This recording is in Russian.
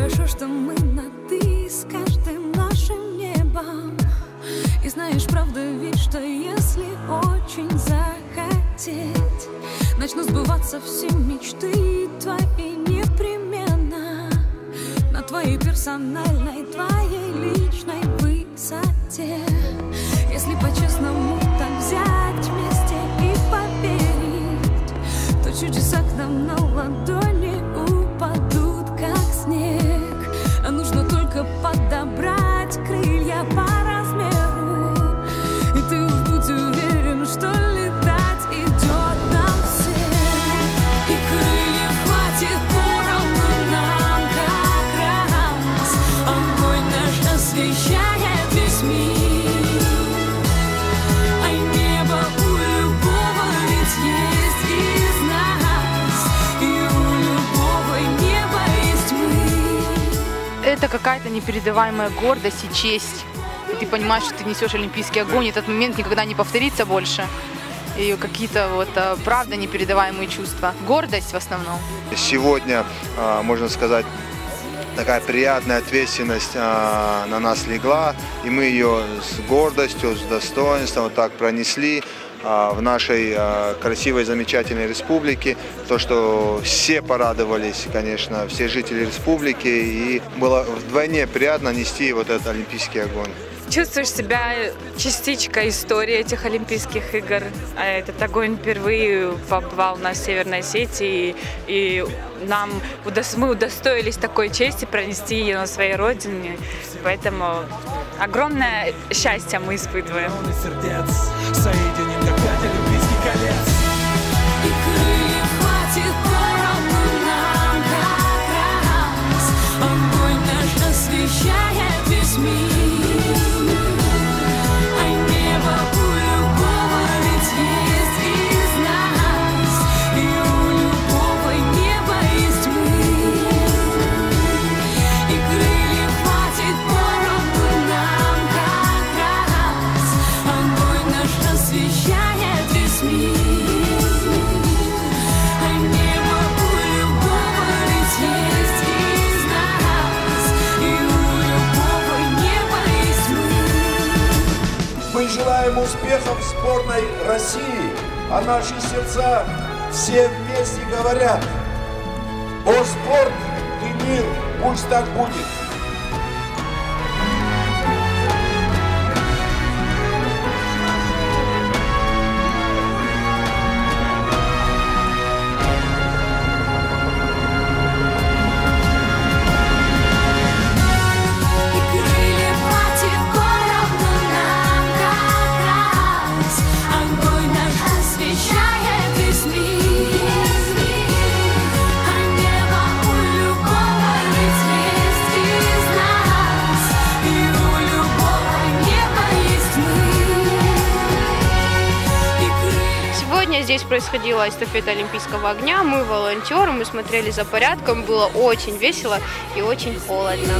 хорошо, что мы на «ты» с каждым нашим небом. И знаешь, правда ведь, что если очень захотеть, начнут сбываться все мечты твои непременно на твоей персональной, твоей личной высоте. Если по-честному так взять вместе и поверить, то чудеса к нам на ладони упадут, как снег. А нужно только подобрать крылья по размеру, и ты уж будь уверен, что летать идет нам всем. И крыльев хватит поровну нам как раз. Огонь наш освещает весь мир, а небо у любого ведь есть из нас, и у любого неба есть мы. Это какая-то непередаваемая гордость и честь. И ты понимаешь, что ты несешь олимпийский огонь, этот момент никогда не повторится больше. И какие-то вот правда непередаваемые чувства. Гордость в основном. Сегодня, можно сказать, такая приятная ответственность на нас легла, и мы ее с гордостью, с достоинством вот так пронесли в нашей красивой, замечательной республике. То, что все порадовались, конечно, все жители республики, и было вдвойне приятно нести вот этот олимпийский огонь. Чувствуешь себя частичкой истории этих Олимпийских игр. Этот огонь впервые побывал на Северной Осетии, и мы удостоились такой чести пронести ее на своей родине. Поэтому огромное счастье мы испытываем. Освещает весь мир, а небо у любого ведь есть из нас, и у любого неба есть мы. И крыльев хватит поровну нам как раз. Огонь наш освещает весь мир, а небо у любого ведь есть из нас, и мы желаем успехов сборной России, а наши сердца все вместе говорят: о спорт и мир, пусть так будет. Здесь происходила эстафета Олимпийского огня, мы волонтеры, мы смотрели за порядком, было очень весело и очень холодно.